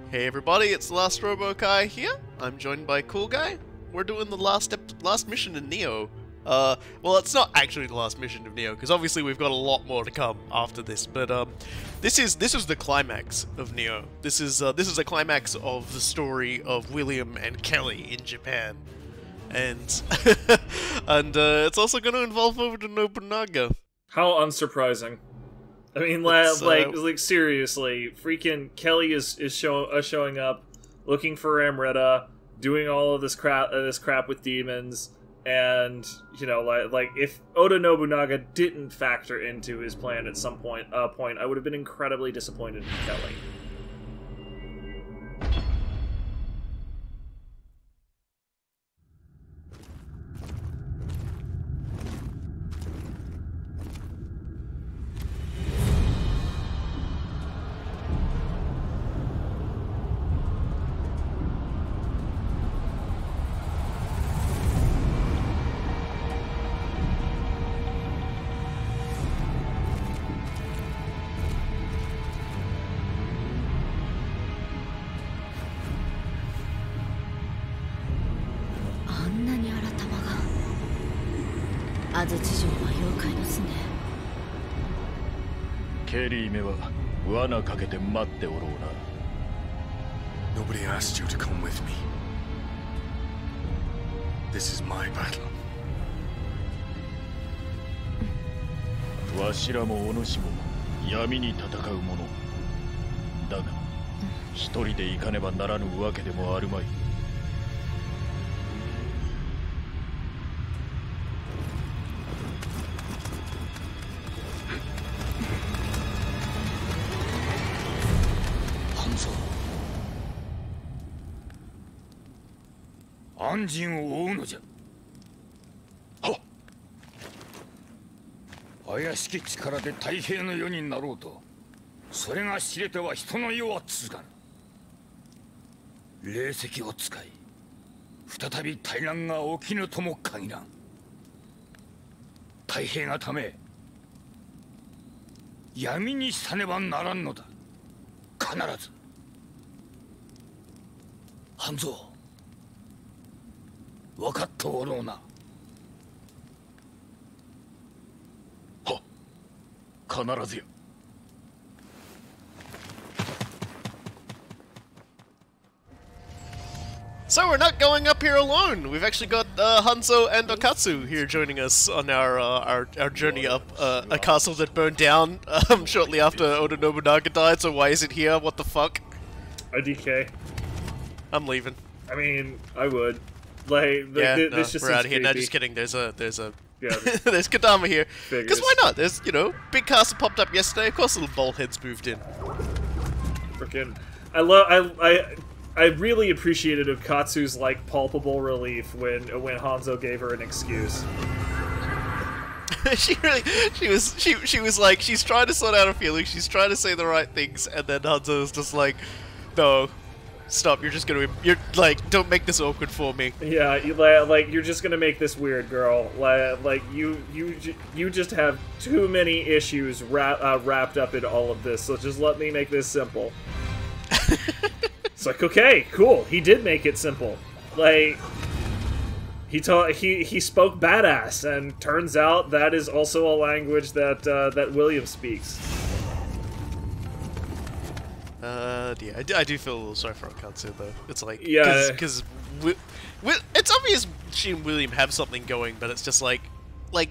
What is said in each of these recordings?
Hey everybody, it's the Last Robo-Kai here. I'm joined by Cool Guy. We're doing the last mission in Nioh. Well, it's not actually the last mission of Nioh, because obviously we've got a lot more to come after this. But this is the climax of Nioh. This is the climax of the story of William and Kelley in Japan, and and it's also going to involve Oda Nobunaga. How unsurprising. I mean, like seriously, freaking Kelley is showing up, looking for Amrita, doing all of this crap with demons, and you know, like if Oda Nobunaga didn't factor into his plan at some point, I would have been incredibly disappointed in Kelley. 安土城は妖怪の巣ね。ケリーめは罠かけて待っておろうな。Nobody asked you to come with me. This is my battle. わしらもお主も闇に戦う者。だが一人で行かねばならぬわけでもあるまい。暗陣を追うのじゃ。はっ。怪しき力で太平の世になろうと、それが知れては人の世は続かぬ。霊石を使い、再び大乱が起きぬとも限らん。太平がため、闇にさねばならんのだ。必ず。半蔵。分かっておろうな。はっ、必ずや。So we're not going up here alone. We've actually got Hanzo and Okatsu here joining us on our journey up a castle that burned down shortly after Oda Nobunaga died. So why is it here? What the fuck? IDK. I'm leaving. I mean, I would. Like, this just we're out of here. No, just kidding. There's Kadama here. Because why not? There's, you know, big castle popped up yesterday. Of course, little bald heads moved in. Frickin', I really appreciated Okatsu's like palpable relief when Hanzo gave her an excuse. she was like, she's trying to sort out her feelings. She's trying to say the right things, and then Hanzo was just like, no. Stop, you're like, don't make this awkward for me. Yeah, you're just gonna make this weird, girl. Like, you just have too many issues wrapped up in all of this, so just let me make this simple. It's like, okay, cool, he did make it simple. Like, he spoke badass, and turns out that is also a language that William speaks. Yeah, I do feel a little sorry for Okatsu though. It's like, yeah, because it's obvious she and William have something going, but it's just like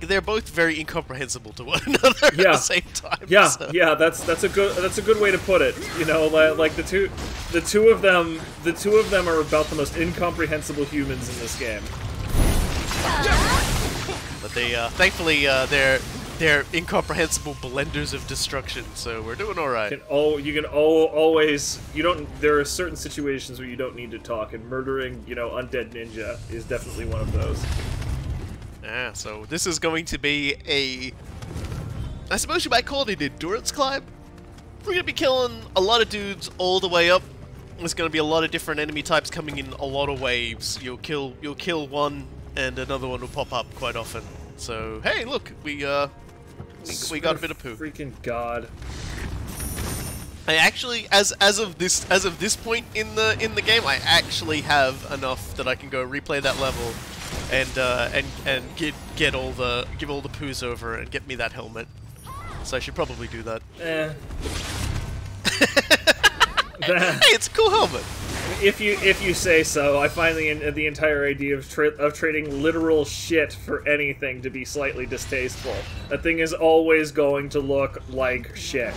they're both very incomprehensible to one another at the same time. Yeah, so. Yeah, that's a good way to put it. You know, like the two of them are about the most incomprehensible humans in this game. But they thankfully they're incomprehensible blenders of destruction, so we're doing all right. There are certain situations where you don't need to talk, and murdering, you know, undead ninja is definitely one of those. Yeah, so this is going to be I suppose you might call it an endurance climb. We're gonna be killing a lot of dudes all the way up. There's gonna be a lot of different enemy types coming in a lot of waves. You'll kill one, and another one will pop up quite often. So hey, look, we got a bit of poo. Freaking god. I actually, as of this point in the game, I actually have enough that I can go replay that level, and give all the poos over and get me that helmet. So I should probably do that. Hey, it's a cool helmet. If you say so, I find the entire idea of trading literal shit for anything to be slightly distasteful. That thing is always going to look like shit.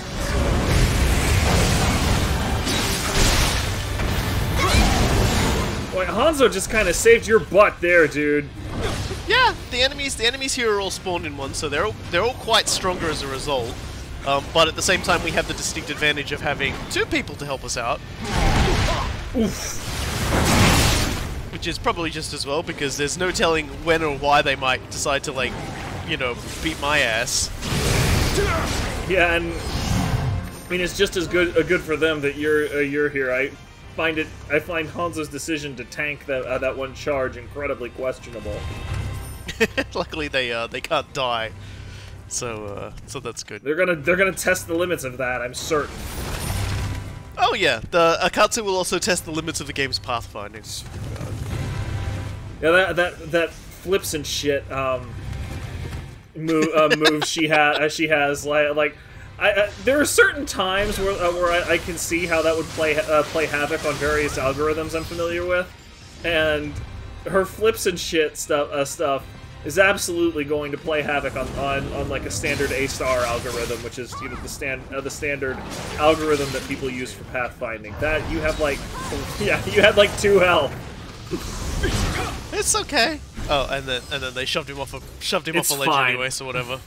Boy, Hanzo just kind of saved your butt there, dude. Yeah, the enemies here are all spawned in one, so they're all quite stronger as a result. But at the same time, we have the distinct advantage of having 2 people to help us out. Oof. Which is probably just as well, because there's no telling when or why they might decide to, like, you know, beat my ass. Yeah, and I mean, it's just as good for them that you're here. I find Hanzo's decision to tank that one charge incredibly questionable. Luckily, they can't die, so that's good. They're gonna test the limits of that, I'm certain. Oh yeah, the Akatsu will also test the limits of the game's pathfinding. Yeah, that flips and shit move she has like there are certain times where I can see how that would play havoc on various algorithms I'm familiar with, and her flips and shit stuff is absolutely going to play havoc on like a standard A-star algorithm, which is, you know, the standard algorithm that people use for pathfinding. That you have like, yeah, you had like 2 health. It's okay. Oh, and then they shoved him off a ledge fine. anyway, so whatever.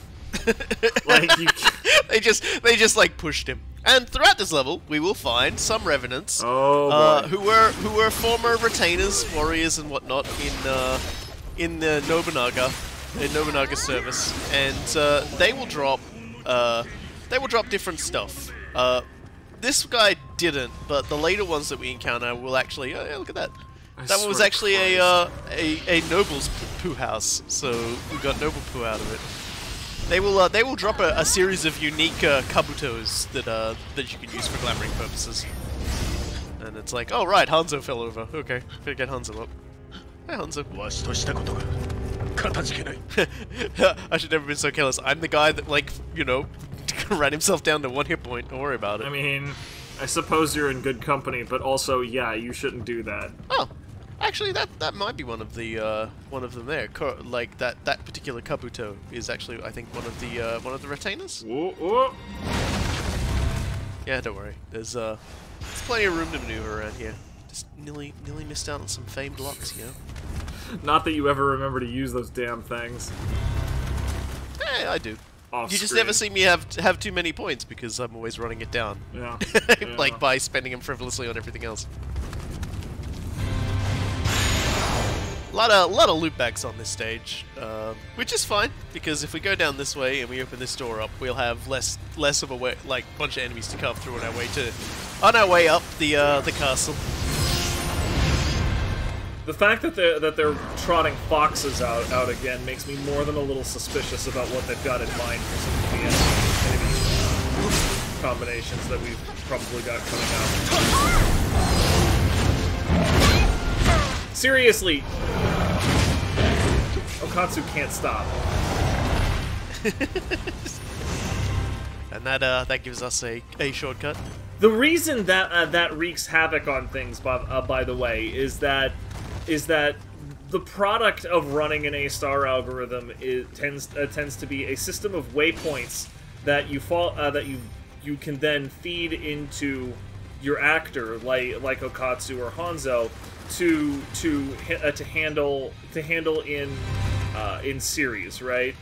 Like they just like pushed him. And throughout this level, we will find some revenants who were former retainers, warriors, and whatnot in the Nobunaga's service, and they will drop different stuff. This guy didn't, but the later ones that we encounter will actually. Oh, yeah, look at that. That one was actually a noble's poo house, so we got noble poo out of it. They will drop a series of unique kabutos that you can use for glamoring purposes. And it's like, oh right, Hanzo fell over. Okay, better get Hanzo up. Hey Hanzo. I should never have been so careless. I'm the guy that, like, you know, ran himself down to 1 hit point. Don't worry about it. I mean, I suppose you're in good company, but also, yeah, you shouldn't do that. Oh, actually, that might be one of them there. Like that particular kabuto is actually, I think, one of the retainers. Whoa, whoa. Yeah, don't worry. There's plenty of room to maneuver around here. Just nearly missed out on some famed blocks, you know. Not that you ever remember to use those damn things. Hey, I do. Off You just screen. never see me have too many points because I'm always running it down. Yeah. Like by spending them frivolously on everything else. A lot of loopbacks on this stage, which is fine because if we go down this way and we open this door up, we'll have less of a way, like bunch of enemies to carve through on our way up the castle. The fact that they're trotting foxes out again makes me more than a little suspicious about what they've got in mind for some of the enemy combinations that we've probably got coming up. Seriously, Okatsu can't stop. And that gives us a shortcut. The reason that that wreaks havoc on things, by the way, is that the product of running an A-star algorithm tends to be a system of waypoints that you can then feed into your actor, like Okatsu or Hanzo, to handle in series, right?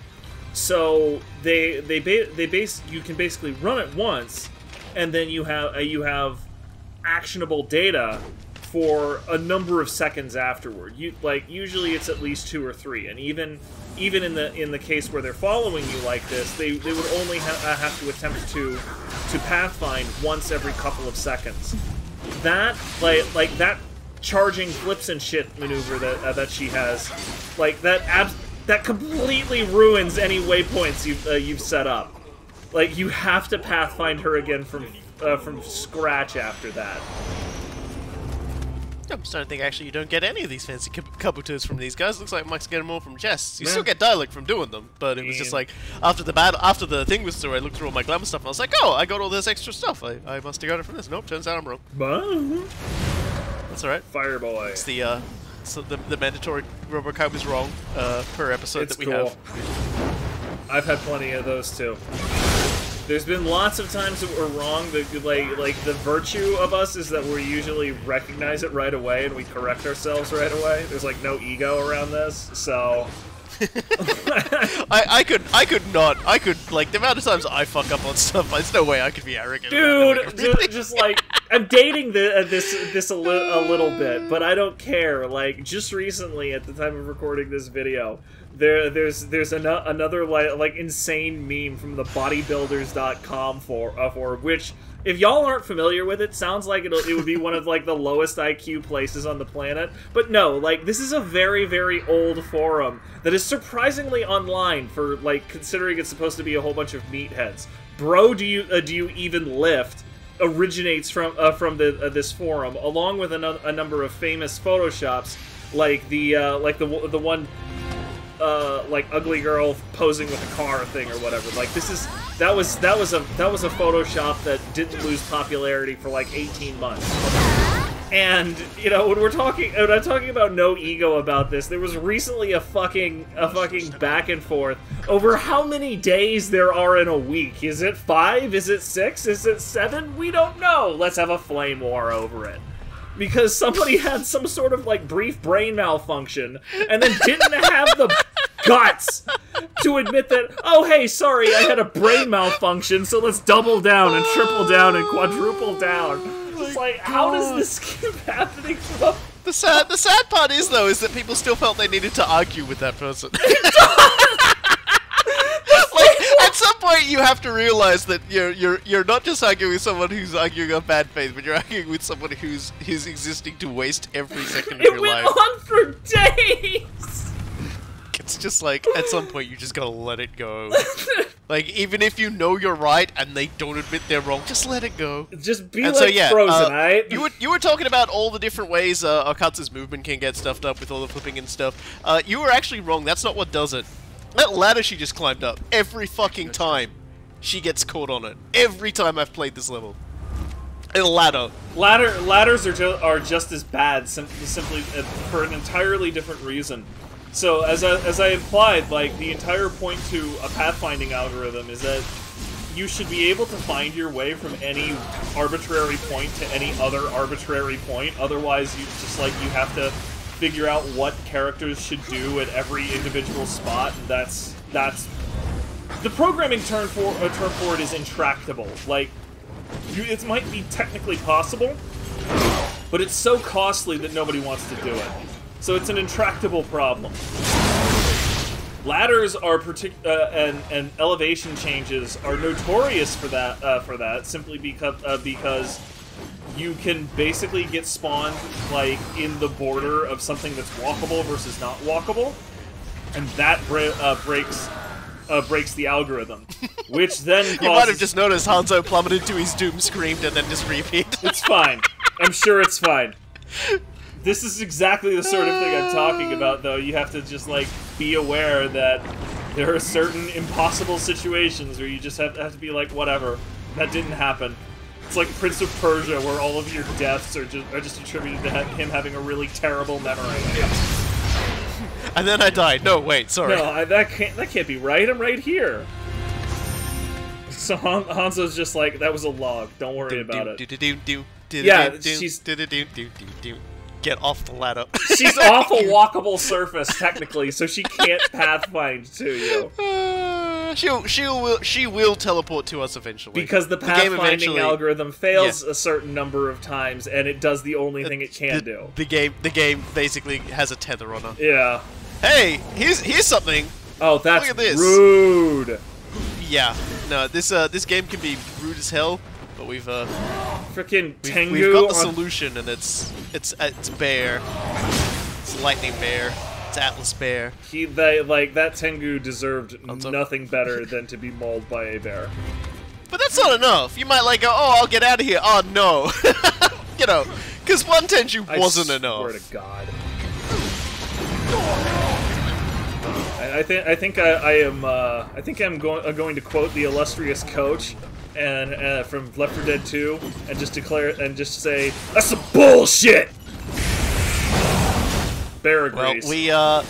So you can basically run it once, and then you have actionable data for a number of seconds afterward. Usually it's at least 2 or 3, and even in the case where they're following you like this, they would only have to attempt to pathfind once every couple of seconds. That like that charging flips and shit maneuver that she has, like that completely ruins any waypoints you've set up. Like, you have to pathfind her again from from scratch after that. I'm starting to think actually you don't get any of these fancy kabuters from these guys. Looks like Mike's getting more from Jess. You still get dialect from doing them, but it was just like after the thing was through, I looked through all my glamour stuff and I was like, oh, I got all this extra stuff. I must have got it from this. Nope, turns out I'm wrong. That's alright. Fireboy. It's the so the mandatory RoboCop is wrong per episode It's that we cool. have. I've had plenty of those too. There's been lots of times that we're wrong. Like the virtue of us is that we usually recognize it right away and we correct ourselves right away. There's like no ego around this, so. I could like the amount of times I fuck up on stuff. There's no way I could be arrogant. Dude, just like I'm dating this a little bit, but I don't care. Like just recently, at the time of recording this video, there's another like insane meme from the bodybuilders.com for which, if y'all aren't familiar with it, sounds like it would be one of like the lowest IQ places on the planet. But no, like this is a very, very old forum that is surprisingly online for like considering it's supposed to be a whole bunch of meatheads. Bro, do you even lift? Originates from this forum, along with a number of famous photoshops, like the one like ugly girl posing with a car thing or whatever. Like that was a Photoshop that didn't lose popularity for like 18 months. And you know, when I'm talking about no ego about this, there was recently a fucking back and forth over how many days there are in a week. Is it 5? Is it 6? Is it 7? We don't know. Let's have a flame war over it. Because somebody had some sort of like brief brain malfunction and then didn't have the guts to admit that, oh hey, sorry, I had a brain malfunction, so let's double down and triple down and quadruple down. It's like, how does this keep happening from... The sad part is though, is that people still felt they needed to argue with that person. Like, at some point you have to realize that you're not just arguing with someone who's arguing on bad faith, but you're arguing with someone who's existing to waste every second of your life. It went on for days! It's just like, at some point you just gotta let it go. Like, even if you know you're right and they don't admit they're wrong, just let it go. Just be and like so, yeah, Frozen, right? You were talking about all the different ways Akatsu's movement can get stuffed up with all the flipping and stuff. You were actually wrong. That's not what does it. That ladder she just climbed up, every fucking time she gets caught on it. Every time I've played this level. A ladder. Ladders are just as bad, simply for an entirely different reason. So, as I implied, like, the entire point to a pathfinding algorithm is that you should be able to find your way from any arbitrary point to any other arbitrary point. Otherwise, you have to figure out what characters should do at every individual spot. And that's the programming term for it is intractable. Like, it might be technically possible, but it's so costly that nobody wants to do it. So it's an intractable problem. Ladders are and elevation changes are notorious for that simply because you can basically get spawned like in the border of something that's walkable versus not walkable, and that breaks the algorithm, which then causes... You might have just noticed Hanzo plummeted to his doom, screamed, and then just repeat. It's fine. I'm sure it's fine. This is exactly the sort of thing I'm talking about, though. You have to just, like, be aware that there are certain impossible situations where you just have to be like, whatever, that didn't happen. It's like Prince of Persia, where all of your deaths are just attributed to him having a really terrible memory. And then I died. No, wait, sorry. No, that can't be right. I'm right here. So Hanzo's just like, that was a log. Don't worry about it. Yeah, she's... Get off the ladder. She's off a walkable surface, technically, so she can't pathfind to you. She will teleport to us eventually. Because the pathfinding algorithm fails a certain number of times, and it does the only thing it can do. The game basically has a tether on her. Yeah. Hey, here's something. Oh, that's Look at this. Rude. Yeah. No, this game can be rude as hell. But we've frickin' Tengu. We've got the solution, and it's Bear. It's Lightning Bear. It's Atlas Bear. That Tengu deserved nothing better than to be mauled by a bear. But that's not enough. You might like go, oh, I'll get out of here. Oh no, you know, because one Tenchu wasn't enough. I swear to God. I think I'm going to quote the illustrious coach and from Left 4 Dead 2 and just say that's some bullshit. Bear agrees. Well,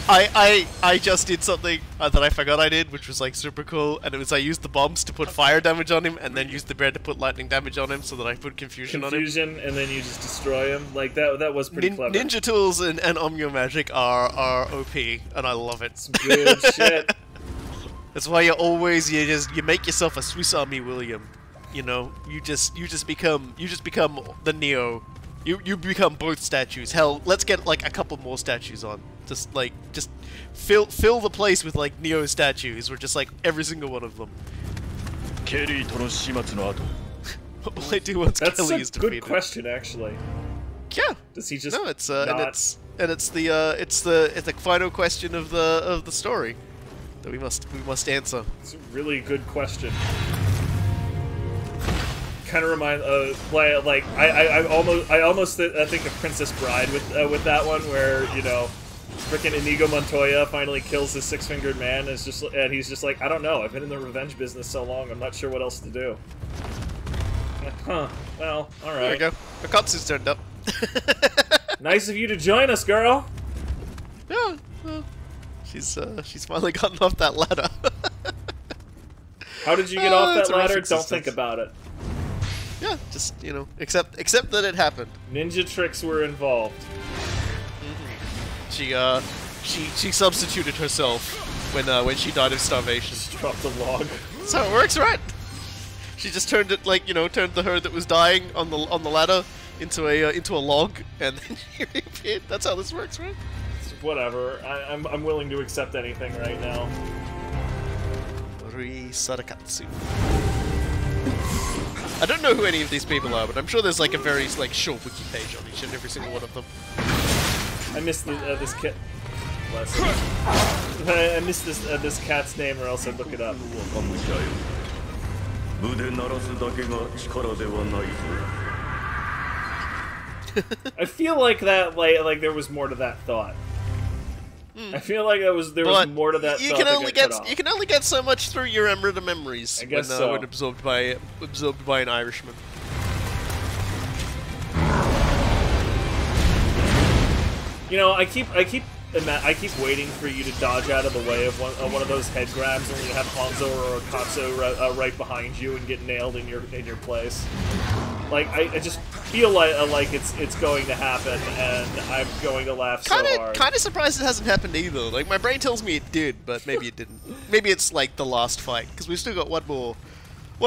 I just did something that I forgot I did, which was like super cool, and it was I used the bombs to put fire damage on him, and then used the bear to put lightning damage on him, so that I put confusion on him. And then you just destroy him. Like that was pretty clever. Ninja tools and Omnio magic are OP, and I love it. It's good shit. That's why you make yourself a Swiss Army William. You know, you just become the Nioh. You become both statues. Hell, let's get like a couple more statues on. Just fill the place with like Nioh statues, or just like every single one of them. All I do once That's Kelley a is defeated. good question, actually. Yeah. Does he just No, it's not... and it's the final question of the story that we must answer. It's a really good question. Kind of remind like I almost think of Princess Bride with that one, where you know, frickin' Inigo Montoya finally kills his six-fingered man, and he's just like, I don't know, I've been in the revenge business so long, I'm not sure what else to do. Huh. Well, all right. There we go. Akatsu's turned up. Nice of you to join us, girl. Yeah. Well, she's finally gotten off that ladder. How did you get off that it's a rough ladder? Don't existence. think about it. Yeah, just, you know, accept that it happened. Ninja tricks were involved. She substituted herself when she died of starvation. Just dropped a log. That's how it works, right? She just turned it, like, you know, turned the her that was dying on the ladder into a log, and then she reappeared. That's how this works, right? Whatever. I'm willing to accept anything right now. Resurrects. I don't know who any of these people are, but I'm sure there's like a very like short wiki page on each and every single one of them. I missed this kid. I missed this cat's name, or else I'd look it up. I feel like that, like there was more to that thought. I feel like there was more to that. You can only get so much through your Emerita memories. I guess so. When absorbed by an Irishman. You know, I keep waiting for you to dodge out of the way of one of those head grabs, only to have Hanzo or Akatsu right behind you and get nailed in your place. Like I just feel like it's going to happen, and I'm going to laugh so hard. Kind of surprised it hasn't happened either. Like my brain tells me it did, but maybe it didn't. Maybe it's like the last fight, because we've still got one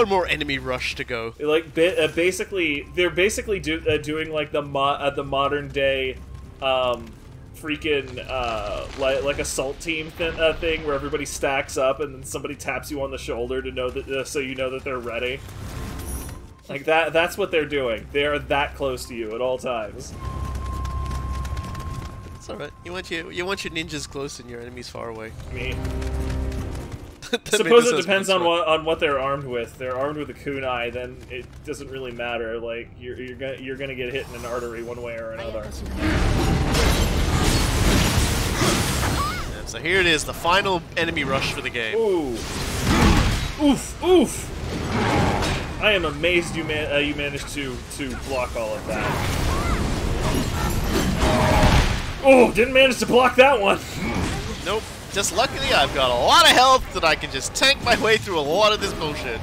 more enemy rush to go. Like basically, they're basically doing like the modern day, freaking like assault team thing where everybody stacks up and then somebody taps you on the shoulder to know that so you know that they're ready. Like that's what they're doing. They're that close to you at all times. It's alright. You want your ninjas close and your enemies far away. I mean, suppose it depends on what they're armed with. If they're armed with a kunai, then it doesn't really matter. Like you're gonna get hit in an artery one way or another. And so here it is, the final enemy rush for the game. Ooh. Oof, oof. I am amazed you managed to block all of that. Oh, didn't manage to block that one. Nope. Just luckily I've got a lot of health that I can just tank my way through a lot of this bullshit.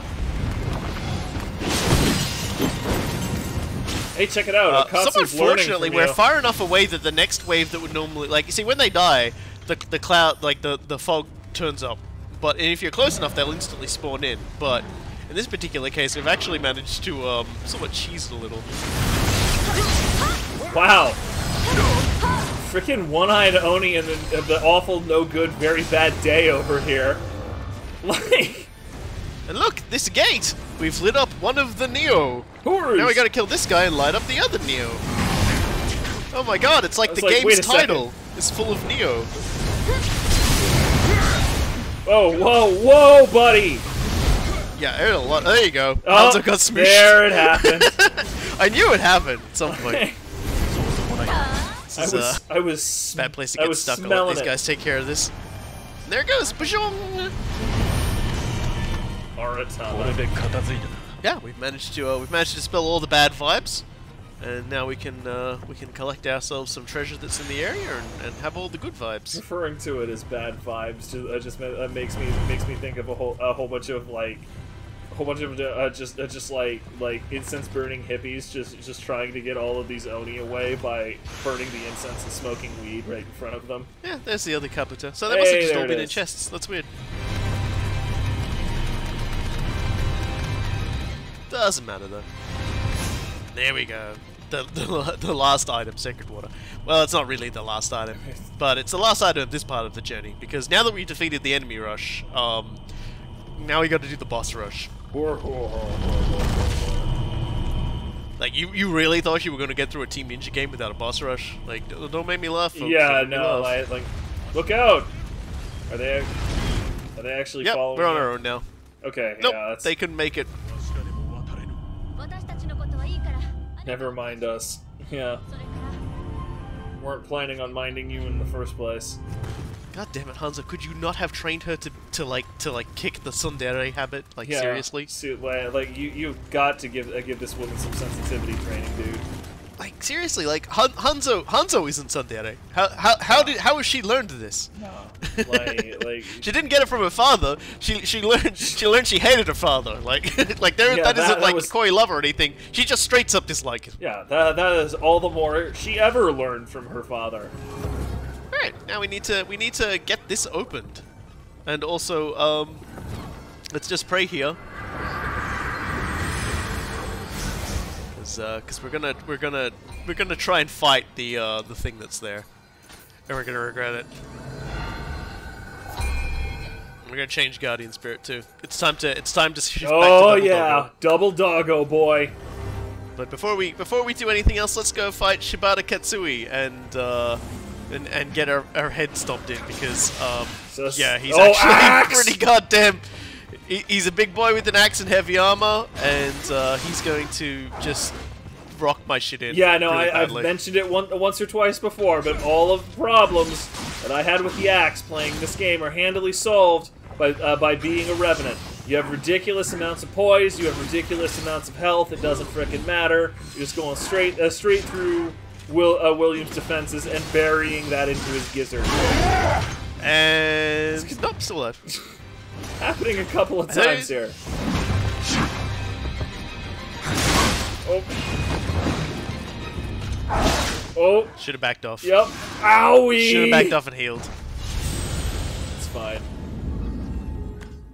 Hey, check it out. Somewhat fortunately, we're far enough away that the next wave that would normally, like, you see, when they die, the cloud, like the fog turns up. But if you're close enough, they'll instantly spawn in. But in this particular case, we've actually managed to somewhat cheese it a little. Wow. Frickin' one-eyed Oni and the awful, no good, very bad day over here. Like. And look, this gate! We've lit up one of the Nioh. Whores. Now we gotta kill this guy and light up the other Nioh. Oh my god, it's like the game's title is full of Nioh. Oh, whoa, whoa, buddy! Yeah, there's a lot. There you go. Oh, Hanzo got smooshed. there it happened. I knew it happened at some point. This is I was bad place to get stuck. I'll let these guys take care of this. And there it goes. Bajong! Yeah, we've managed to dispel all the bad vibes, and now we can collect ourselves some treasure that's in the area and have all the good vibes. Referring to it as bad vibes just makes me think of a whole bunch of just like incense burning hippies just trying to get all of these oni away by burning the incense and smoking weed right in front of them. Yeah, there's the other Kabuto. So they must have just all been in chests. That's weird. Doesn't matter though. There we go. The last item, Sacred Water. Well, it's not really the last item, but it's the last item of this part of the journey, because now that we've defeated the enemy rush, now we got to do the boss rush. Like, you really thought you were going to get through a Team Ninja game without a boss rush? Like, don't make me laugh, folks. Yeah, no, like, look out! Are they actually following? We're on our own now. Okay, nope, yeah, they couldn't make it. Never mind us. Yeah. Weren't planning on minding you in the first place. God damn it, Hanzo! Could you not have trained her to kick the tsundere habit? Like, yeah, seriously? Like you've got to give this woman some sensitivity training, dude. Like, seriously, like Hanzo isn't tsundere. How has she learned this? No. Like she didn't get it from her father. She learned she hated her father. Like that isn't like a koi love or anything. She just straight up disliked him. Yeah, that is all the more she ever learned from her father. Alright, now we need to get this opened. And also, let's just pray here. Because we're gonna try and fight the thing that's there, and we're gonna regret it. We're gonna change Guardian Spirit too. It's time to shift back to Double Doggo. Double Doggo, boy. But before we do anything else, let's go fight Shibata Katsui and get our head stomped in, because yeah, he's actually axe! pretty goddamn. He's a big boy with an axe and heavy armor, and he's going to just rock my shit in. Yeah, no, really I've mentioned it once or twice before, but all of the problems that I had with the axe playing this game are handily solved by being a Revenant. You have ridiculous amounts of poise, you have ridiculous amounts of health, it doesn't frickin' matter. You're just going straight through William's defenses and burying that into his gizzard. And nope, still alive. Happening a couple of times here. Oh. Oh. Should have backed off. Yep. Owie! Should have backed off and healed. It's fine.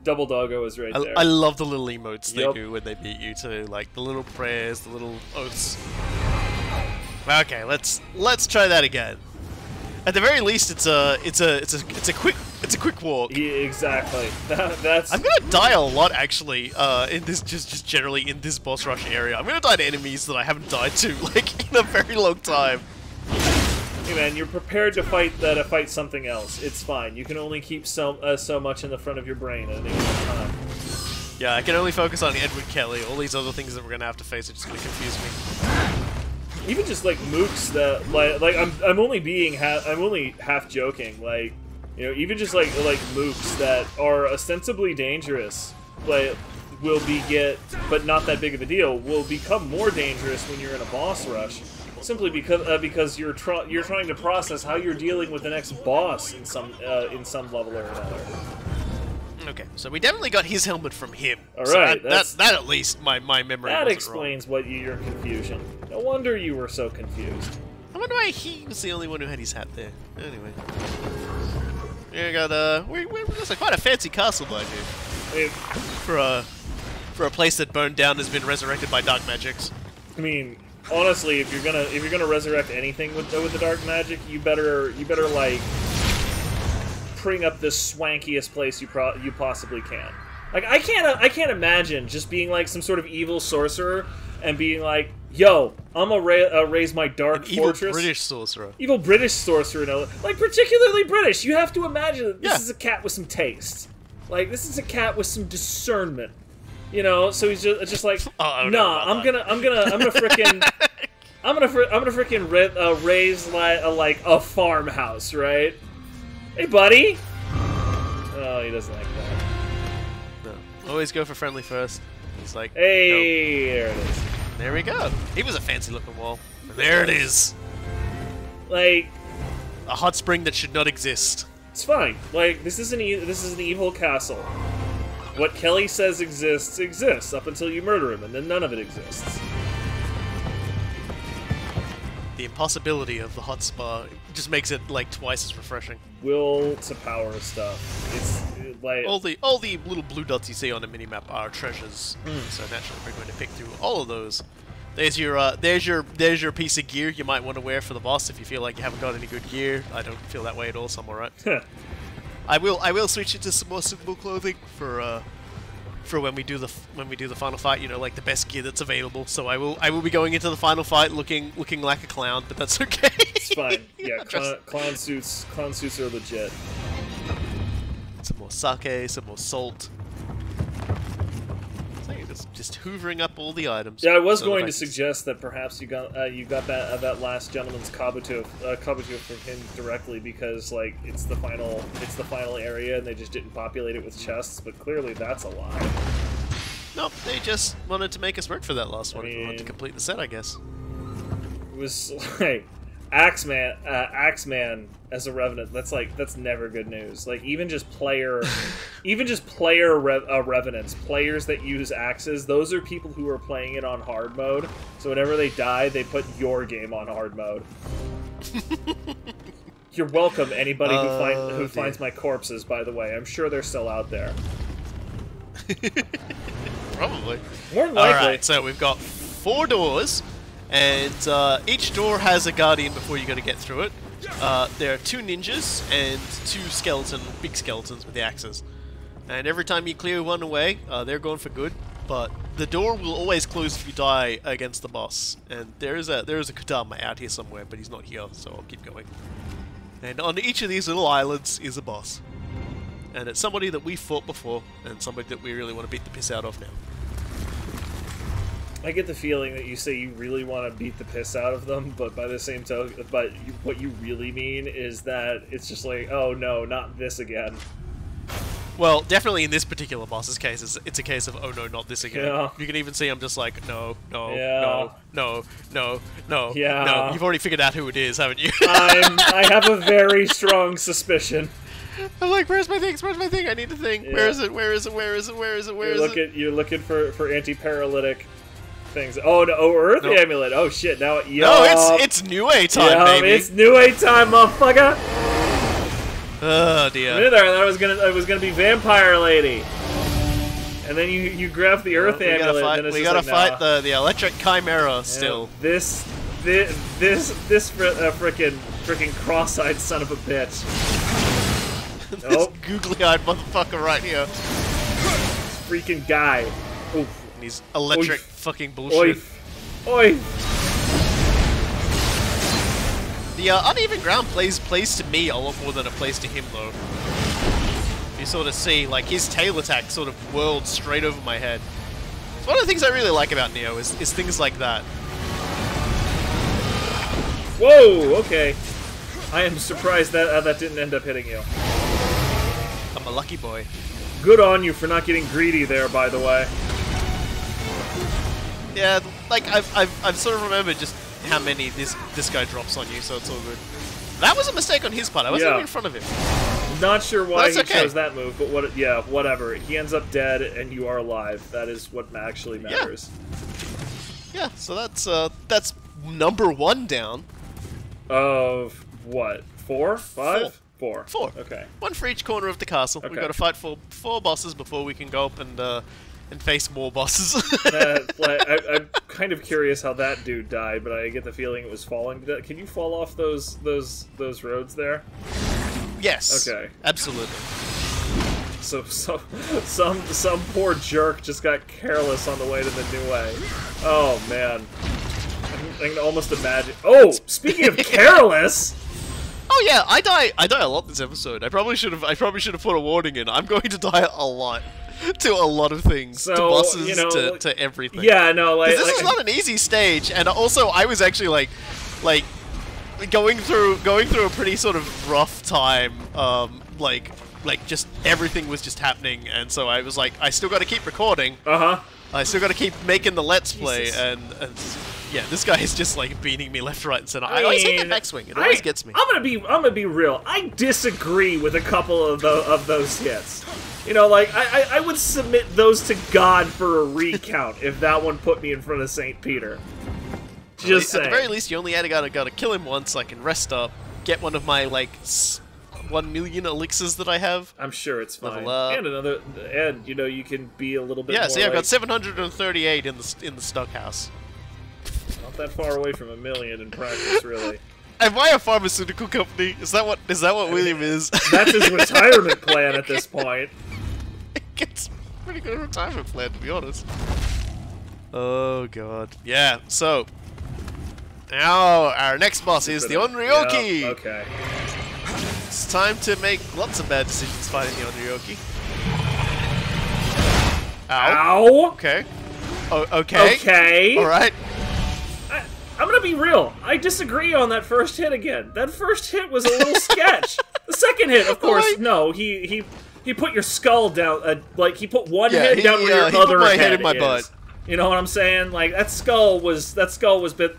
Double Doggo is right there. I love the little emotes they do when they beat you too, like the little prayers, the little oaths. Okay, let's try that again. At the very least, it's a quick walk. Yeah, exactly. That's. I'm gonna die a lot actually. In this just generally in this boss rush area, I'm gonna die to enemies that I haven't died to like in a very long time. Hey man, you're prepared to fight something else. It's fine. You can only keep so much in the front of your brain at any one time. Yeah, I can only focus on Edward Kelley. All these other things that we're gonna have to face are just gonna confuse me. Even just like mooks that like I'm only half joking, like, you know, even just like mooks that are ostensibly dangerous, like but not that big of a deal, will become more dangerous when you're in a boss rush, simply because you're trying to process how you're dealing with the next boss in some level or another. Okay, so we definitely got his helmet from him. All so right, that at least my memory. That wasn't explains wrong. your confusion. No wonder you were so confused. I wonder why he was the only one who had his hat there. Anyway, we got there's quite a fancy castle by here. For a place that burned down has been resurrected by dark magics. I mean, honestly, if you're gonna resurrect anything with the dark magic, you better like bring up the swankiest place you possibly can. Like, I can't imagine just being like some sort of evil sorcerer and being like, yo, I'm gonna raise my dark fortress. Evil British sorcerer. Evil British sorcerer, no, like particularly British. You have to imagine that this is a cat with some taste. Like, this is a cat with some discernment. You know, so he's just like, Oh, nah, I'm gonna frickin', I'm gonna frickin' raise like a farmhouse, right? Hey, buddy. Oh, he doesn't like that. No. Always go for friendly first. He's like, hey, nope. there it is. There we go. He was a fancy looking wall. And there it is. Like, A hot spring that should not exist. it's fine. Like, this is an evil castle. What Kelley says exists up until you murder him, and then none of it exists. The impossibility of the hot spa just makes it like twice as refreshing. Will to power stuff. It's like All the little blue dots you see on the minimap are treasures. So naturally we're going to pick through all of those. There's your piece of gear you might want to wear for the boss if you feel like you haven't got any good gear. I don't feel that way at all, so I'm alright. I will switch it to some more suitable clothing for when we do the final fight. You know, like the best gear that's available. So I will be going into the final fight looking like a clown, but that's okay. it's fine. Yeah, clown suits are legit. Some more sake, some more salt. Just hoovering up all the items. Yeah, I was going to suggest that perhaps you got that last gentleman's kabuto from him directly because like it's the final area and they just didn't populate it with chests, but clearly that's a lie. Nope, they just wanted to make us work for that last one. If we wanted to complete the set, I guess. It was like Axeman as a revenant. That's never good news. Like even just player revenants, players that use axes. Those are people who are playing it on hard mode. So whenever they die, they put your game on hard mode. You're welcome, anybody who finds my corpses. By the way, I'm sure they're still out there. Probably. More than likely. Alright, so we've got 4 doors, and each door has a guardian before you got to get through it. There are 2 ninjas and 2 big skeletons with the axes. And every time you clear one away, they're gone for good. But the door will always close if you die against the boss. And there is a Kodama out here somewhere, but he's not here, so I'll keep going. And on each of these little islands is a boss. And it's somebody that we fought before, and somebody that we really want to beat the piss out of now. I get the feeling that you say you really want to beat the piss out of them, but by the same token, what you really mean is that it's just like, oh no, not this again. Well, definitely in this particular boss's case, it's a case of, oh no, not this again. Yeah. You can even see I'm just like, no, Yeah. no. Yeah. No. You've already figured out who it is, haven't you? I have a very strong suspicion. I'm like, where's my thing? Where's my thing? I need a thing. Yeah. Where is it? Where is it? Where is it? Where is it? Where is it? You're looking for anti-paralytic things. Oh no! Oh, Earth Amulet. Oh shit! Now, no, it's Nioh time, baby. It's Nioh time, motherfucker. Oh dear. I knew there. It was gonna be Vampire Lady. And then you grab the Earth Amulet. We gotta fight the Electric Chimera still. This frickin' cross-eyed son of a bitch. This googly-eyed motherfucker right here. Freaking guy. Oof. And he's electric fucking bullshit. Oi. The uneven ground plays to me a lot more than it plays to him, though. You sort of see, like, his tail attack sort of whirled straight over my head. It's one of the things I really like about Nioh is things like that. Whoa, okay. I am surprised that that didn't end up hitting you. I'm a lucky boy. Good on you for not getting greedy there, by the way. Yeah, like I've sort of remembered just how many this guy drops on you, so it's all good. That was a mistake on his part. I wasn't even in front of him. Not sure why he chose that move, but whatever. He ends up dead, and you are alive. That is what actually matters. Yeah, so that's number 1 down. Of what? 4? 5? 4. 4. Okay. 1 for each corner of the castle. Okay. We've got to fight 4 bosses before we can go up and face more bosses. I'm kind of curious how that dude died, but I get the feeling it was falling. Can you fall off those roads there? Yes. Okay. Absolutely. So some poor jerk just got careless on the way to the Nioh. Oh man. I can almost imagine. Oh, speaking of careless. Oh yeah, I die a lot this episode. I probably should have put a warning in. I'm going to die a lot. to a lot of things, So, to bosses, you know, to everything. Yeah, no, like... 'Cause this is not an easy stage, and also I was actually like going through a pretty sort of rough time, like just everything was just happening, and so I was like, I still got to keep recording. I still got to keep making the Let's Play, and yeah, this guy is just like beating me left, right, and center. I always hate that backswing. It always gets me. I'm gonna be real. I disagree with a couple of those hits. You know, like I would submit those to God for a recount if that one put me in front of St. Peter. Just saying. At the very least, you only gotta kill him once. I can rest up, get one of my like 1 million elixirs that I have. I'm sure it's fine. And you know, you can be a little bit. Yeah, more see, I've got like, 738 in the stock house. Not that far away from 1 million in practice, really. Am I a pharmaceutical company? Is that what William is? That's his retirement plan at this point. It's a pretty good retirement plan, to be honest. Oh god. Yeah. So now our next boss is the Onryoki. Yeah, okay. It's time to make lots of bad decisions fighting the Onryoki. Ow. Ow. Okay. Oh, okay. Okay. All right. I'm gonna be real. I disagree on that first hit again. That first hit was a little sketch. The second hit, of course, no. He put your skull down. Like he put one head down where your other head in my is. butt. You know what I'm saying? Like that skull was.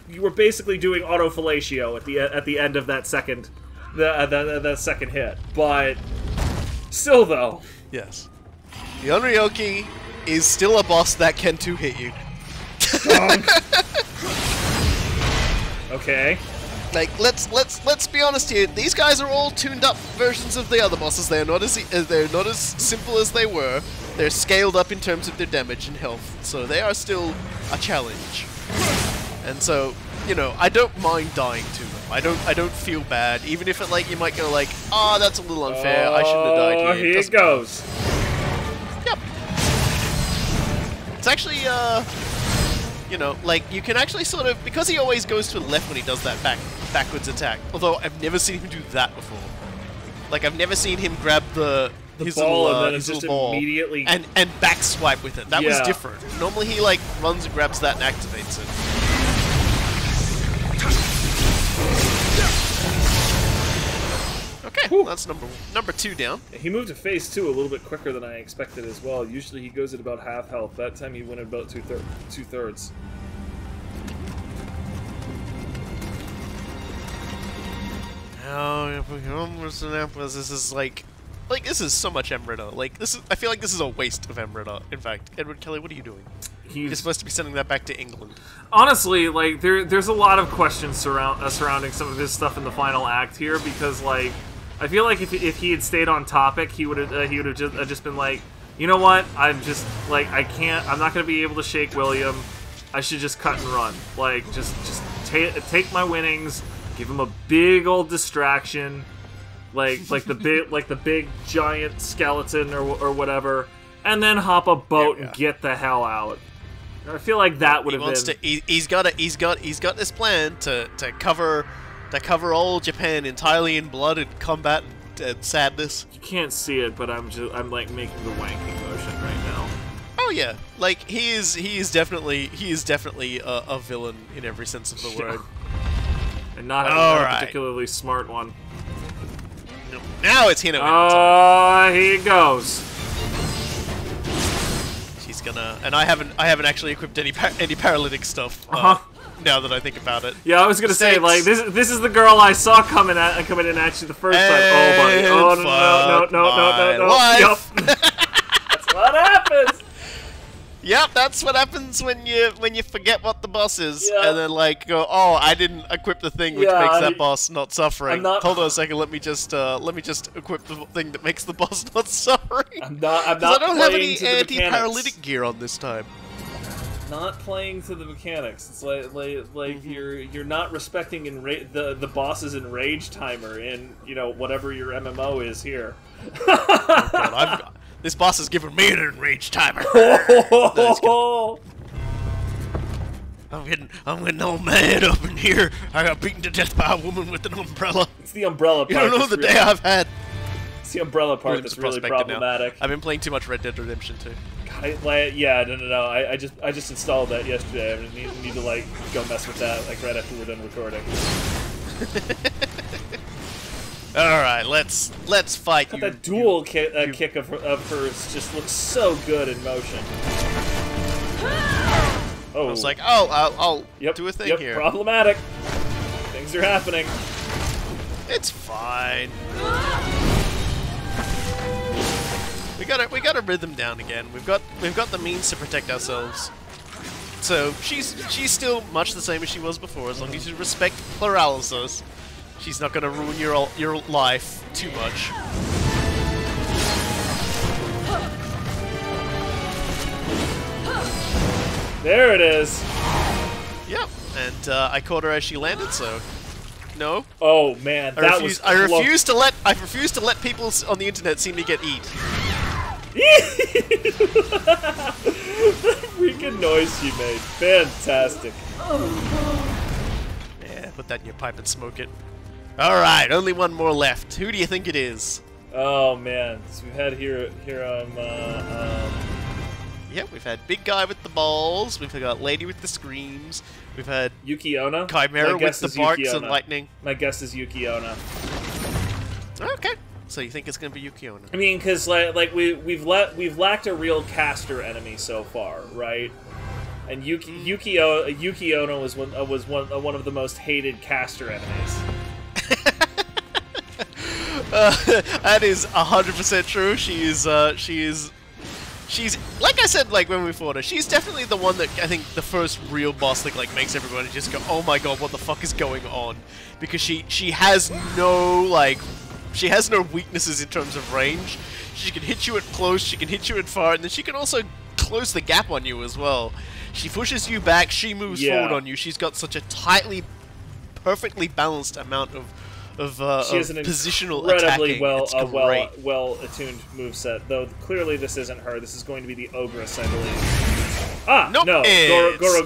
You were basically doing autofellatio at the end of that second, the second hit. But still, though. Yes. The Onryoki is still a boss that can two-hit you. Okay. Like let's be honest here. These guys are all tuned up versions of the other bosses. They're not as simple as they were. They're scaled up in terms of their damage and health, so they are still a challenge. And so, you know, I don't mind dying to them. I don't feel bad, even if it like you might go like, ah, that's a little unfair. I shouldn't have died here. Here it goes. Yep. It's actually you know, like you can actually sort of, because he always goes to the left when he does that backwards attack. Although I've never seen him do that before. Like I've never seen him grab his ball little, and then his just little ball immediately and back swipe with it. That was different. Normally he like runs and grabs that and activates it. Okay, well, that's number 2 down. He moved to phase 2 a little bit quicker than I expected as well. Usually he goes at about half health. That time he went at about two-thirds. Oh, this is like this is so much Emrita. Like I feel like this is a waste of Emrita. In fact, Edward Kelley, what are you doing? You're supposed to be sending that back to England. Honestly, like there's a lot of questions surrounding some of his stuff in the final act here, because like I feel like if he had stayed on topic, he would have just been like, you know what? I'm just like I'm not gonna be able to shake William. I should just cut and run. Like just take my winnings, give him a big old distraction, like the big giant skeleton or whatever, and then hop a boat and get the hell out. I feel like that would have been. He's got this plan to cover all Japan entirely in blood and combat and sadness. You can't see it, but I'm like making the wanking motion right now. Oh yeah, like he is definitely a villain in every sense of the word, and not a particularly smart one. No, now it's Hino. Here it goes. She's gonna, and I haven't actually equipped any paralytic stuff. Now that I think about it. Yeah, I was gonna say, like, this is the girl I saw coming in at you the first time. Oh, buddy. Oh, no. Yup. That's what happens. Yep, that's what happens when you forget what the boss is, yeah. and then like go, oh, I didn't equip the thing which makes that boss not suffering. Hold on a second, let me just equip the thing that makes the boss not suffering. I'm not I don't have any anti-paralytic gear on this time. Not playing to the mechanics. It's like you're not respecting the boss's enrage timer in whatever your MMO is here. Oh, God, this boss has given me an enrage timer. I'm getting all mad up in here. I got beaten to death by a woman with an umbrella. It's the umbrella part. You don't know the day I've had. It's It's the umbrella part Moving that's to really Prospector now. problematic. I've been playing too much Red Dead Redemption 2. God, yeah, no. I just installed that yesterday. I need to like go mess with that like right after we're done recording. All right, let's fight you. That dual kick of hers just looks so good in motion. Oh, I was like, oh, I'll do a thing here. Problematic. Things are happening. It's fine. We got a rhythm down again. We've got the means to protect ourselves. So she's still much the same as she was before, as long as you respect pluralysis. She's not gonna ruin your life too much. There it is. Yep, and I caught her as she landed, so no. Oh man, I refuse to let people on the internet see me get eat. The freaking noise she made, fantastic. Yeah, put that in your pipe and smoke it. All right, only one more left. Who do you think it is? Oh man, so we've had here Yep, we've had big guy with the balls. We've got lady with the screams. We've had Yuki Onna. Chimera with the barks and lightning. My guess is Yuki Onna. Okay, so you think it's gonna be Yuki Onna? I mean, because like we've lacked a real caster enemy so far, right? And Yuki Onna was one of the most hated caster enemies. That is 100% true. She's like I said, like when we fought her, she's definitely the one that I think the first real boss that like makes everybody just go, oh my god, what the fuck is going on? Because she has no weaknesses in terms of range. She can hit you at close, she can hit you at far, and then she can also close the gap on you as well. She pushes you back, she moves forward on you. She's got such a perfectly balanced amount of she has an positional incredibly attacking. well attuned moveset. Though clearly this isn't her. This is going to be the Ogress, I believe. Ah, nope, no,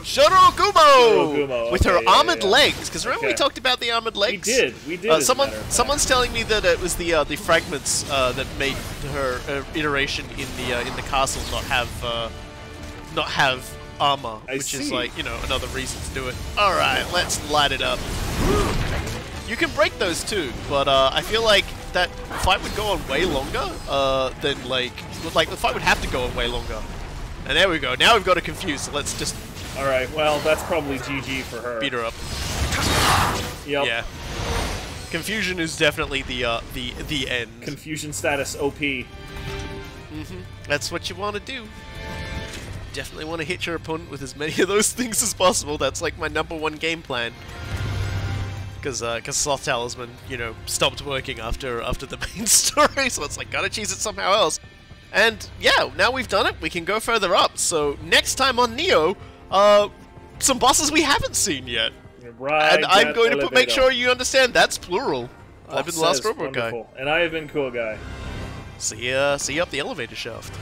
Shorogumo with her armored legs. Because remember we talked about the armored legs? We did. Someone's telling me that it was the fragments that made her iteration in the castle not have armor, which is like another reason to do it. All right, let's light it up. You can break those too, but I feel like that fight would go on way longer than like the fight would have to go on way longer. And there we go. Now we've got her confused. So let's just. All right. Well, that's probably GG for her. Beat her up. Yep. Yeah. Confusion is definitely the end. Confusion status OP. That's what you want to do. Definitely want to hit your opponent with as many of those things as possible. That's like my #1 game plan. Because Sloth Talisman, stopped working after the main story, so it's like, gotta cheese it somehow else. And yeah, now we've done it, we can go further up. So next time on Nioh, some bosses we haven't seen yet. Right. And I'm going to make sure you understand that's plural. I've been the Last Robot Guy. And I have been Cool Guy. See ya up the elevator shaft.